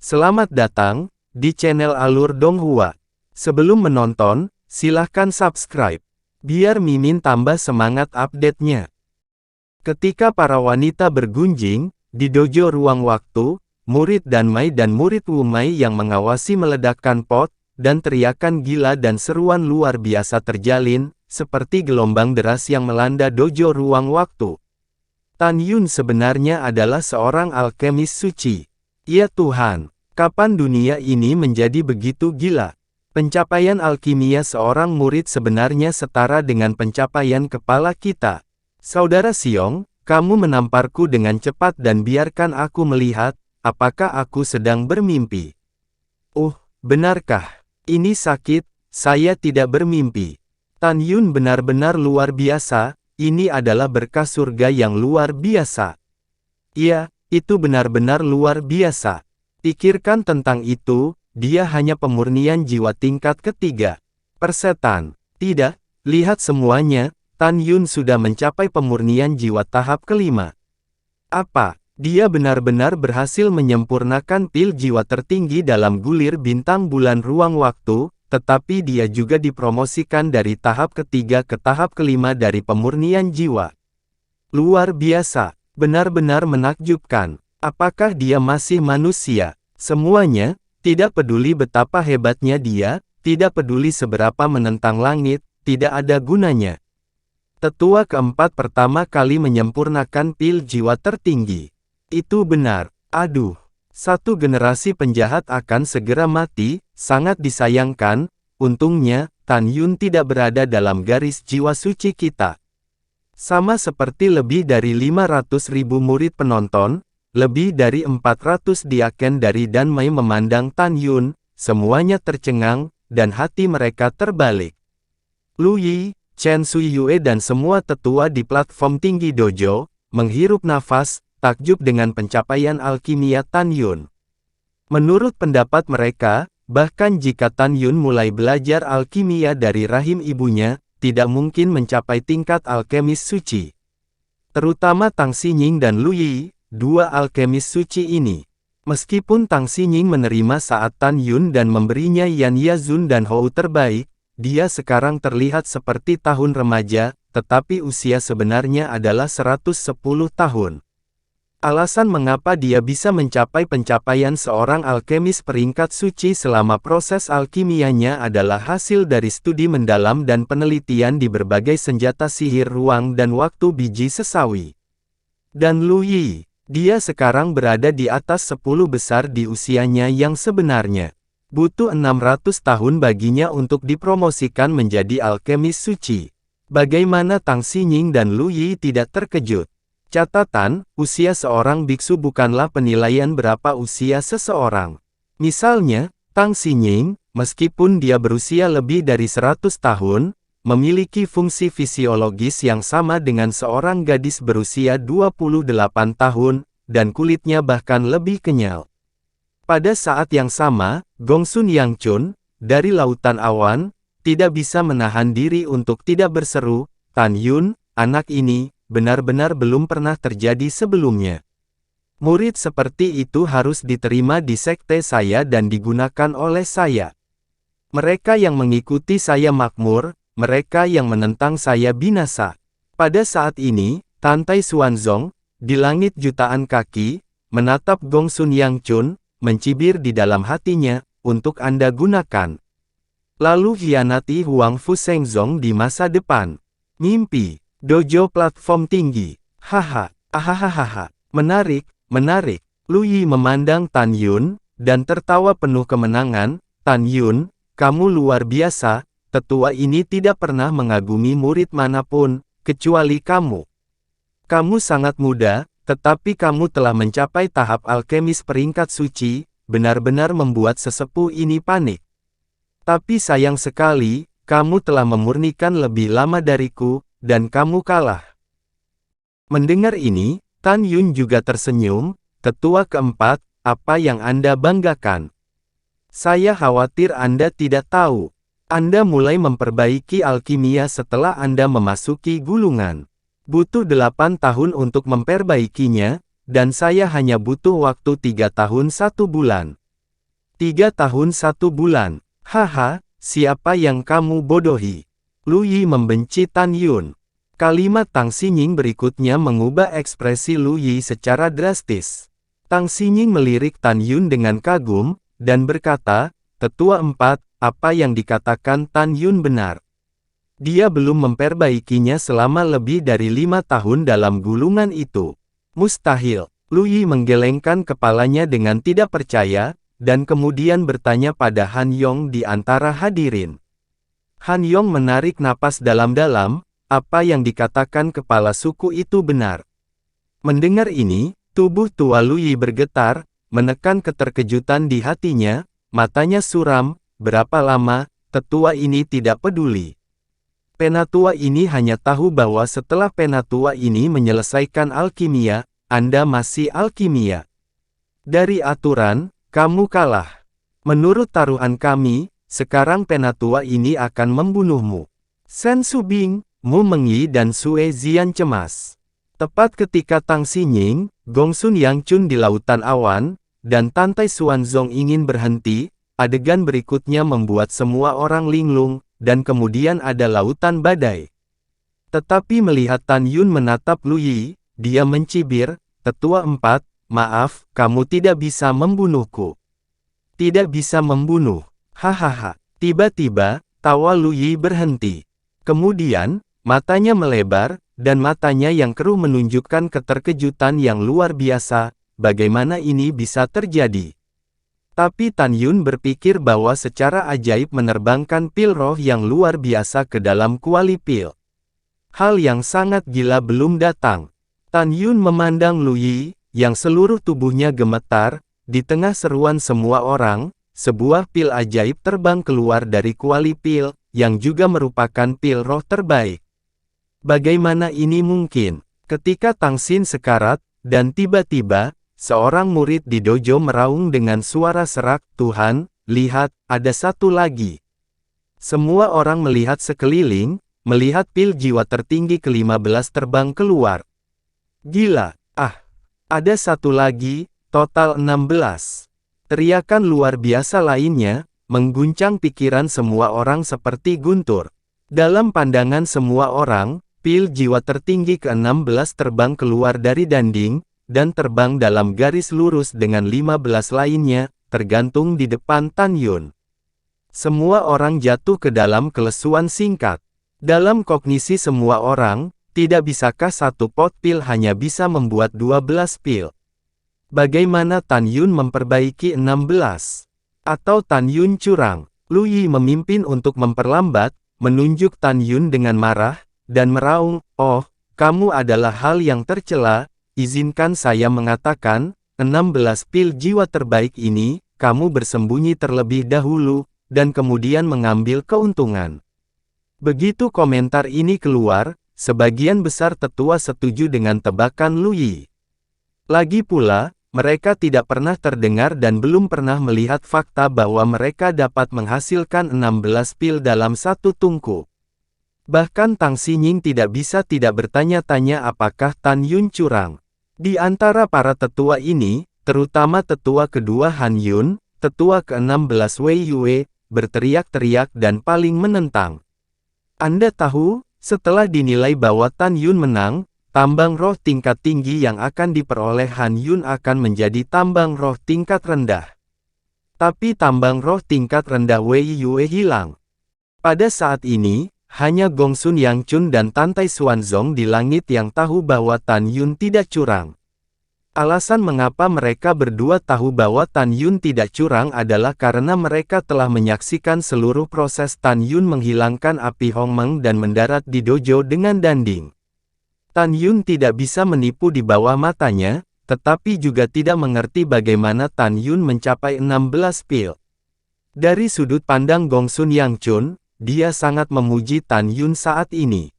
Selamat datang di channel Alur Donghua. Sebelum menonton, silahkan subscribe, biar Mimin tambah semangat update-nya. Ketika para wanita bergunjing di dojo ruang waktu, murid Danmai dan murid Wumai yang mengawasi meledakkan pot, dan teriakan gila dan seruan luar biasa terjalin, seperti gelombang deras yang melanda dojo ruang waktu. Tan Yun sebenarnya adalah seorang alkemis suci. Ya Tuhan, kapan dunia ini menjadi begitu gila? Pencapaian alkimia seorang murid sebenarnya setara dengan pencapaian kepala kita. Saudara Xiong, kamu menamparku dengan cepat dan biarkan aku melihat, apakah aku sedang bermimpi. Benarkah? Ini sakit, saya tidak bermimpi. Tan Yun benar-benar luar biasa. Ini adalah berkah surga yang luar biasa. Iya, itu benar-benar luar biasa. Pikirkan tentang itu, dia hanya pemurnian jiwa tingkat ketiga. Persetan. Tidak, lihat semuanya, Tan Yun sudah mencapai pemurnian jiwa tahap kelima. Apa? Dia benar-benar berhasil menyempurnakan pil jiwa tertinggi dalam gulir bintang bulan ruang waktu, tetapi dia juga dipromosikan dari tahap ketiga ke tahap kelima dari pemurnian jiwa. Luar biasa, benar-benar menakjubkan. Apakah dia masih manusia? Semuanya, tidak peduli betapa hebatnya dia, tidak peduli seberapa menentang langit, tidak ada gunanya. Tetua keempat pertama kali menyempurnakan pil jiwa tertinggi. Itu benar. Aduh. Satu generasi penjahat akan segera mati, sangat disayangkan, untungnya, Tan Yun tidak berada dalam garis jiwa suci kita. Sama seperti lebih dari 500.000 murid penonton, lebih dari 400 diaken dari Danmai memandang Tan Yun, semuanya tercengang, dan hati mereka terbalik. Lu Yi, Chen Suyue dan semua tetua di platform tinggi dojo, menghirup nafas, takjub dengan pencapaian alkimia Tan Yun. Menurut pendapat mereka, bahkan jika Tan Yun mulai belajar alkimia dari rahim ibunya, tidak mungkin mencapai tingkat alkemis suci. Terutama Tang Xinying dan Lu Yi, dua alkemis suci ini. Meskipun Tang Xinying menerima saat Tan Yun dan memberinya Yan Yazun dan Hou terbaik, dia sekarang terlihat seperti tahun remaja, tetapi usia sebenarnya adalah 110 tahun. Alasan mengapa dia bisa mencapai pencapaian seorang alkemis peringkat suci selama proses alkimianya adalah hasil dari studi mendalam dan penelitian di berbagai senjata sihir ruang dan waktu biji sesawi. Dan Lu Yi, dia sekarang berada di atas 10 besar di usianya yang sebenarnya. Butuh 600 tahun baginya untuk dipromosikan menjadi alkemis suci. Bagaimana Tang Xinying dan Lu Yi tidak terkejut? Catatan, usia seorang biksu bukanlah penilaian berapa usia seseorang. Misalnya, Tang Xinying, meskipun dia berusia lebih dari 100 tahun, memiliki fungsi fisiologis yang sama dengan seorang gadis berusia 28 tahun, dan kulitnya bahkan lebih kenyal. Pada saat yang sama, Gongsun Yangchun, dari Lautan Awan, tidak bisa menahan diri untuk tidak berseru, Tan Yun, anak ini, benar-benar belum pernah terjadi sebelumnya. Murid seperti itu harus diterima di sekte saya dan digunakan oleh saya. Mereka yang mengikuti saya makmur, mereka yang menentang saya binasa. Pada saat ini, Tantai Xuanzong, di langit jutaan kaki, menatap Gongsun Yangchun, mencibir di dalam hatinya, untuk Anda gunakan. Lalu hianati Huang Fu Shengzong di masa depan. Mimpi. Dojo platform tinggi. Haha, ahahaha. Menarik, menarik. Lu Yi memandang Tan Yun, dan tertawa penuh kemenangan. Tan Yun, kamu luar biasa, tetua ini tidak pernah mengagumi murid manapun, kecuali kamu. Kamu sangat muda, tetapi kamu telah mencapai tahap alkemis peringkat suci, benar-benar membuat sesepuh ini panik. Tapi sayang sekali, kamu telah memurnikan lebih lama dariku, dan kamu kalah. Mendengar ini, Tan Yun juga tersenyum. Tetua keempat, apa yang Anda banggakan? Saya khawatir Anda tidak tahu. Anda mulai memperbaiki alkimia setelah Anda memasuki gulungan. Butuh 8 tahun untuk memperbaikinya, dan saya hanya butuh waktu 3 tahun 1 bulan. 3 tahun 1 bulan. Haha, siapa yang kamu bodohi? Lu Yi membenci Tan Yun. Kalimat Tang Xinying berikutnya mengubah ekspresi Lu Yi secara drastis. Tang Xinying melirik Tan Yun dengan kagum, dan berkata, "Tetua 4, apa yang dikatakan Tan Yun benar. Dia belum memperbaikinya selama lebih dari 5 tahun dalam gulungan itu. Mustahil." Lu Yi menggelengkan kepalanya dengan tidak percaya, dan kemudian bertanya pada Han Yong di antara hadirin. Han Yong menarik napas dalam-dalam, apa yang dikatakan kepala suku itu benar. Mendengar ini, tubuh tua Lu Yi bergetar, menekan keterkejutan di hatinya, matanya suram. Berapa lama, tetua ini tidak peduli. Penatua ini hanya tahu bahwa setelah penatua ini menyelesaikan alkimia, Anda masih alkimia. Dari aturan, kamu kalah. Menurut taruhan kami, sekarang penatua ini akan membunuhmu. Sen Subing, Mu Mengyi dan Sue Zian cemas. Tepat ketika Tang Xinying, Gongsun Yangchun di lautan awan, dan Tantai Xuanzong ingin berhenti, adegan berikutnya membuat semua orang linglung, dan kemudian ada lautan badai. Tetapi melihat Tan Yun menatap Lu Yi, dia mencibir, "Tetua 4, maaf, kamu tidak bisa membunuhku." Tidak bisa membunuh. Hahaha. Tiba-tiba, tawa Lu Yi berhenti. Kemudian, matanya melebar, dan matanya yang keruh menunjukkan keterkejutan yang luar biasa. Bagaimana ini bisa terjadi? Tapi Tan Yun berpikir bahwa secara ajaib menerbangkan pil roh yang luar biasa ke dalam kuali pil. Hal yang sangat gila belum datang. Tan Yun memandang Lu Yi, yang seluruh tubuhnya gemetar, di tengah seruan semua orang, sebuah pil ajaib terbang keluar dari kuali pil, yang juga merupakan pil roh terbaik. Bagaimana ini mungkin? Ketika Tang Xin sekarat, dan tiba-tiba, seorang murid di dojo meraung dengan suara serak, "Tuhan, lihat, ada satu lagi." Semua orang melihat sekeliling, melihat pil jiwa tertinggi ke-15 terbang keluar. Gila, ada satu lagi, total 16. Teriakan luar biasa lainnya, mengguncang pikiran semua orang seperti guntur. Dalam pandangan semua orang, pil jiwa tertinggi ke-16 terbang keluar dari dinding, dan terbang dalam garis lurus dengan 15 lainnya, tergantung di depan Tan Yun. Semua orang jatuh ke dalam kelesuan singkat. Dalam kognisi semua orang, tidak bisakah satu pot pil hanya bisa membuat 12 pil? Bagaimana Tan Yun memperbaiki 16? Atau Tan Yun curang? Lu Yi memimpin untuk memperlambat, menunjuk Tan Yun dengan marah, dan meraung, "Oh, kamu adalah hal yang tercela. Izinkan saya mengatakan, 16 pil jiwa terbaik ini, kamu bersembunyi terlebih dahulu, dan kemudian mengambil keuntungan." Begitu komentar ini keluar, sebagian besar tetua setuju dengan tebakan Lu Yi. Lagi pula, mereka tidak pernah terdengar dan belum pernah melihat fakta bahwa mereka dapat menghasilkan 16 pil dalam satu tungku. Bahkan Tang Xinying tidak bisa tidak bertanya-tanya apakah Tan Yun curang. Di antara para tetua ini, terutama tetua kedua Han Yun, tetua ke-16 Wei Yue, berteriak-teriak dan paling menentang. Anda tahu, setelah dinilai bahwa Tan Yun menang, tambang roh tingkat tinggi yang akan diperoleh Han Yun akan menjadi tambang roh tingkat rendah. Tapi tambang roh tingkat rendah Wei Yue hilang. Pada saat ini, hanya Gongsun Yangchun dan Tantai Xuanzong di langit yang tahu bahwa Tan Yun tidak curang. Alasan mengapa mereka berdua tahu bahwa Tan Yun tidak curang adalah karena mereka telah menyaksikan seluruh proses Tan Yun menghilangkan api Hongmeng dan mendarat di dojo dengan danding. Tan Yun tidak bisa menipu di bawah matanya, tetapi juga tidak mengerti bagaimana Tan Yun mencapai 16 pil. Dari sudut pandang Gongsun Yangchun, dia sangat memuji Tan Yun saat ini.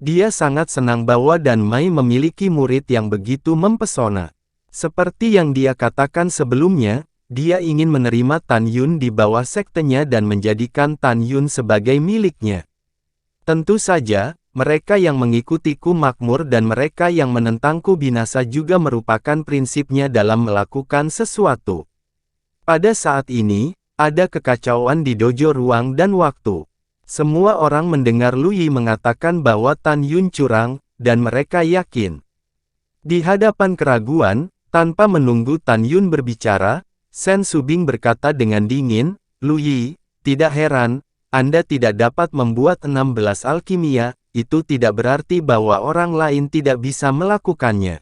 Dia sangat senang bahwa Dan Mai memiliki murid yang begitu mempesona. Seperti yang dia katakan sebelumnya, dia ingin menerima Tan Yun di bawah sektenya dan menjadikan Tan Yun sebagai miliknya. Tentu saja, mereka yang mengikutiku makmur dan mereka yang menentangku binasa juga merupakan prinsipnya dalam melakukan sesuatu. Pada saat ini, ada kekacauan di dojo ruang dan waktu. Semua orang mendengar Lu Yi mengatakan bahwa Tan Yun curang, dan mereka yakin. Di hadapan keraguan, tanpa menunggu Tan Yun berbicara, Sen Subing berkata dengan dingin, "Lu Yi, tidak heran, Anda tidak dapat membuat 16 alkimia, itu tidak berarti bahwa orang lain tidak bisa melakukannya."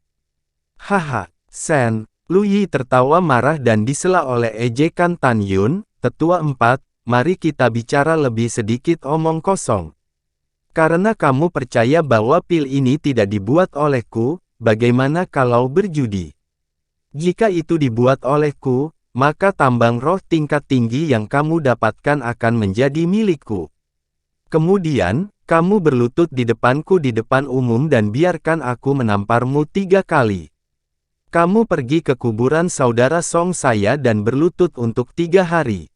Haha, Sen. Lu Yi tertawa marah dan disela oleh ejekan Tan Yun. "Tetua 4, mari kita bicara lebih sedikit omong kosong. Karena kamu percaya bahwa pil ini tidak dibuat olehku, bagaimana kalau berjudi? Jika itu dibuat olehku, maka tambang roh tingkat tinggi yang kamu dapatkan akan menjadi milikku. Kemudian, kamu berlutut di depanku di depan umum dan biarkan aku menamparmu 3 kali. Kamu pergi ke kuburan saudara Song saya dan berlutut untuk 3 hari."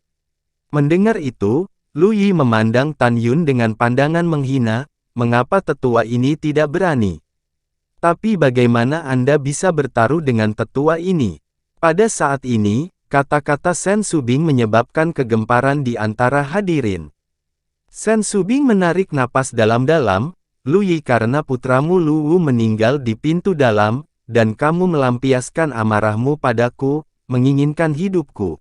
Mendengar itu, Lu Yi memandang Tan Yun dengan pandangan menghina, "Mengapa tetua ini tidak berani? Tapi bagaimana Anda bisa bertaruh dengan tetua ini?" Pada saat ini, kata-kata Sen Subing menyebabkan kegemparan di antara hadirin. Sen Subing menarik napas dalam-dalam, "Lu Yi, karena putramu Lu Wu meninggal di pintu dalam, dan kamu melampiaskan amarahmu padaku, menginginkan hidupku.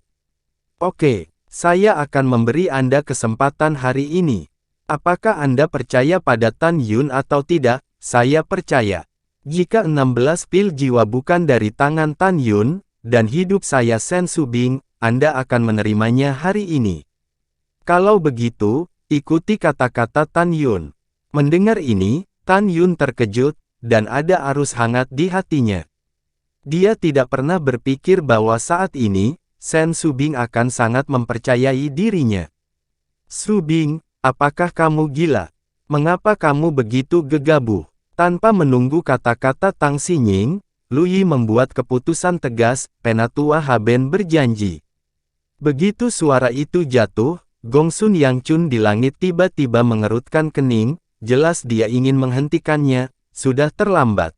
Oke, saya akan memberi Anda kesempatan hari ini. Apakah Anda percaya pada Tan Yun atau tidak?" "Saya percaya. Jika 16 pil jiwa bukan dari tangan Tan Yun, dan hidup saya Sen Subing, Anda akan menerimanya hari ini." "Kalau begitu, ikuti kata-kata Tan Yun." Mendengar ini, Tan Yun terkejut, dan ada arus hangat di hatinya. Dia tidak pernah berpikir bahwa saat ini, Sen Subing akan sangat mempercayai dirinya. "Subing, apakah kamu gila? Mengapa kamu begitu gegabah?" Tanpa menunggu kata-kata Tang Xinying, Lu Yi membuat keputusan tegas, "Penatua Haben berjanji." Begitu suara itu jatuh, Gongsun Yang Chun di langit tiba-tiba mengerutkan kening, jelas dia ingin menghentikannya, sudah terlambat.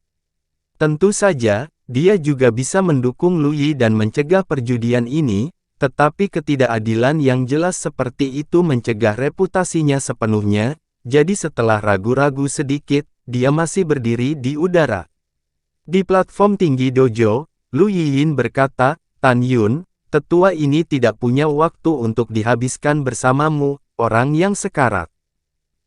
Tentu saja, dia juga bisa mendukung Lu Yi dan mencegah perjudian ini, tetapi ketidakadilan yang jelas seperti itu mencegah reputasinya sepenuhnya, jadi setelah ragu-ragu sedikit, dia masih berdiri di udara. Di platform tinggi dojo, Lu Yiyin berkata, "Tan Yun, tetua ini tidak punya waktu untuk dihabiskan bersamamu, orang yang sekarat.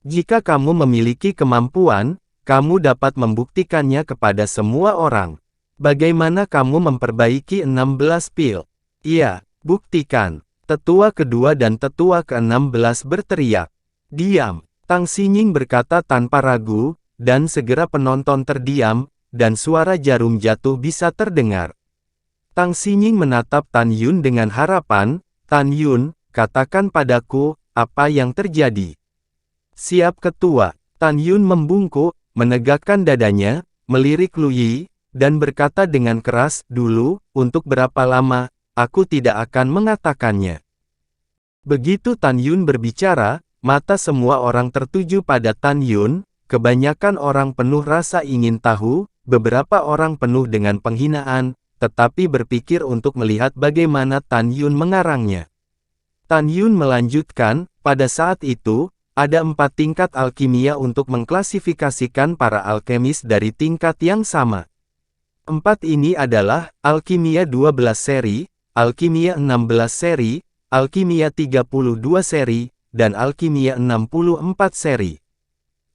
Jika kamu memiliki kemampuan, kamu dapat membuktikannya kepada semua orang. Bagaimana kamu memperbaiki 16 pil?" "Iya, buktikan." Tetua kedua dan tetua ke-16 berteriak. "Diam!" Tang Xinying berkata tanpa ragu, dan segera penonton terdiam, dan suara jarum jatuh bisa terdengar. Tang Xinying menatap Tan Yun dengan harapan, "Tan Yun, katakan padaku, apa yang terjadi?" "Siap ketua." Tan Yun membungkuk, menegakkan dadanya, melirik Lu Yi, dan berkata dengan keras, "Dulu, untuk berapa lama, aku tidak akan mengatakannya." Begitu Tan Yun berbicara, mata semua orang tertuju pada Tan Yun, kebanyakan orang penuh rasa ingin tahu, beberapa orang penuh dengan penghinaan, tetapi berpikir untuk melihat bagaimana Tan Yun mengarangnya. Tan Yun melanjutkan, "Pada saat itu, ada 4 tingkat alkimia untuk mengklasifikasikan para alkemis dari tingkat yang sama. 4 ini adalah, alkimia 12 seri, alkimia 16 seri, alkimia 32 seri, dan alkimia 64 seri.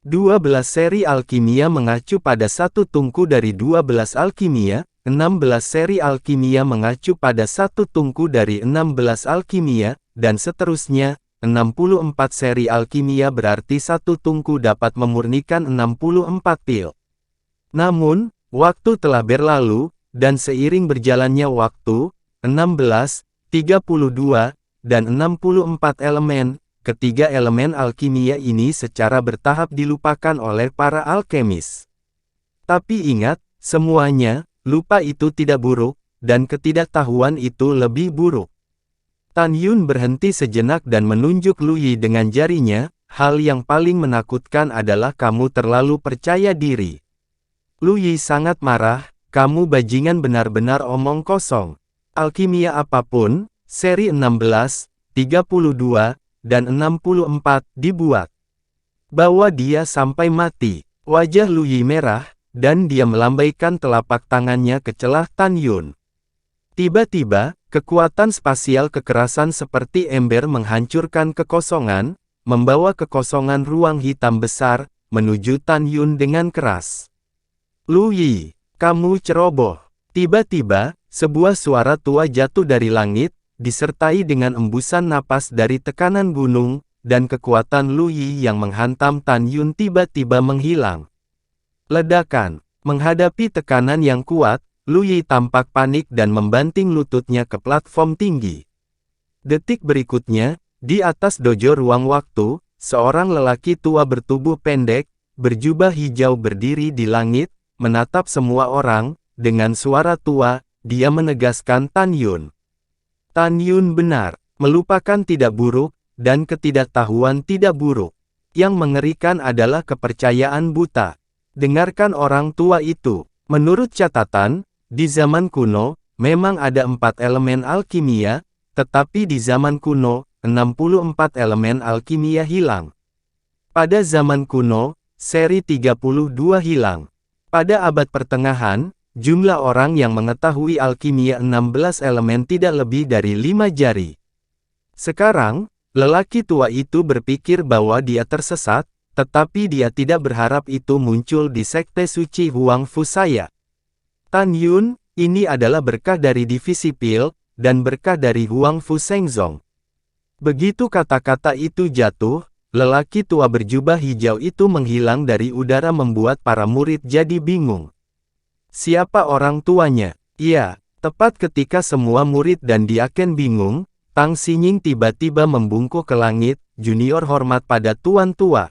12 seri alkimia mengacu pada satu tungku dari 12 alkimia, 16 seri alkimia mengacu pada satu tungku dari 16 alkimia, dan seterusnya. 64 seri alkimia berarti satu tungku dapat memurnikan 64 pil. Namun, waktu telah berlalu, dan seiring berjalannya waktu, 16, 32, dan 64 elemen, ketiga elemen alkimia ini secara bertahap dilupakan oleh para alkemis. Tapi ingat, semuanya, lupa itu tidak buruk, dan ketidaktahuan itu lebih buruk. Tan Yun berhenti sejenak dan menunjuk Lu Yi dengan jarinya, "Hal yang paling menakutkan adalah kamu terlalu percaya diri." Lu Yi sangat marah, "Kamu bajingan benar-benar omong kosong. Alkimia apapun, seri 16, 32, dan 64 dibuat. Bawa dia sampai mati. Wajah Lu Yi merah, dan dia melambaikan telapak tangannya ke celah Tan Yun. Tiba-tiba, kekuatan spasial kekerasan seperti ember menghancurkan kekosongan, membawa kekosongan ruang hitam besar, menuju Tan Yun dengan keras. Lu Yi, kamu ceroboh. Tiba-tiba, sebuah suara tua jatuh dari langit, disertai dengan embusan napas dari tekanan gunung, dan kekuatan Lu Yi yang menghantam Tan Yun tiba-tiba menghilang. Ledakan. Menghadapi tekanan yang kuat, Lu Yi tampak panik dan membanting lututnya ke platform tinggi. Detik berikutnya, di atas dojo ruang waktu, seorang lelaki tua bertubuh pendek, berjubah hijau berdiri di langit, menatap semua orang, dengan suara tua, dia menegaskan Tan Yun. Tan Yun benar, melupakan tidak buruk, dan ketidaktahuan tidak buruk. Yang mengerikan adalah kepercayaan buta. Dengarkan orang tua itu. Menurut catatan, di zaman kuno, memang ada 4 elemen alkimia, tetapi di zaman kuno, 64 elemen alkimia hilang. Pada zaman kuno, seri 32 hilang. Pada abad pertengahan, jumlah orang yang mengetahui alkimia 16 elemen tidak lebih dari 5 jari. Sekarang, lelaki tua itu berpikir bahwa dia tersesat, tetapi dia tidak berharap itu muncul di sekte suci Huang Fu saya. Tan Yun, ini adalah berkah dari divisi Pil, dan berkah dari Huang Fu Shengzong. Begitu kata-kata itu jatuh, lelaki tua berjubah hijau itu menghilang dari udara membuat para murid jadi bingung. Siapa orang tuanya? Iya, tepat ketika semua murid dan diaken bingung, Tang Xinying tiba-tiba membungkuk ke langit, junior hormat pada tuan tua.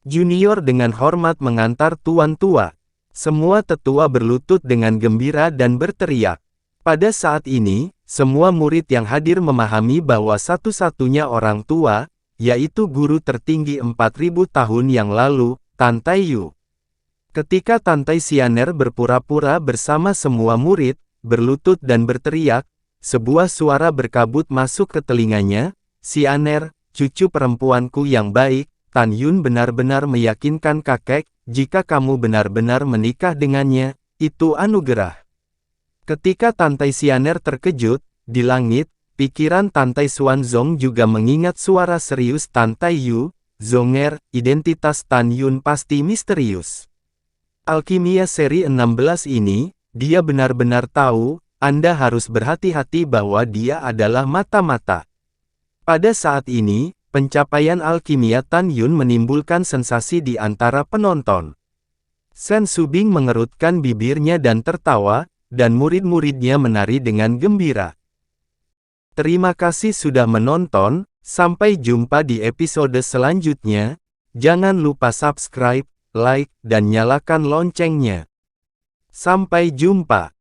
Junior dengan hormat mengantar tuan tua. Semua tetua berlutut dengan gembira dan berteriak. Pada saat ini, semua murid yang hadir memahami bahwa satu-satunya orang tua, yaitu guru tertinggi 4000 tahun yang lalu, Tan Taiyu. Ketika Tan Tai Xianer berpura-pura bersama semua murid, berlutut dan berteriak, sebuah suara berkabut masuk ke telinganya, "Xianer, cucu perempuanku yang baik, Tan Yun benar-benar meyakinkan kakek, jika kamu benar-benar menikah dengannya, itu anugerah." Ketika Tan Tai Xianer terkejut, di langit, pikiran Tan Tai Xuanzong juga mengingat suara serius Tan Taiyu, "Zonger, identitas Tan Yun pasti misterius." Alkimia seri 16 ini, dia benar-benar tahu, Anda harus berhati-hati bahwa dia adalah mata-mata. Pada saat ini, pencapaian alkimia Tan Yun menimbulkan sensasi di antara penonton. Shen Subing mengerutkan bibirnya dan tertawa, dan murid-muridnya menari dengan gembira. Terima kasih sudah menonton, sampai jumpa di episode selanjutnya. Jangan lupa subscribe, like, dan nyalakan loncengnya. Sampai jumpa.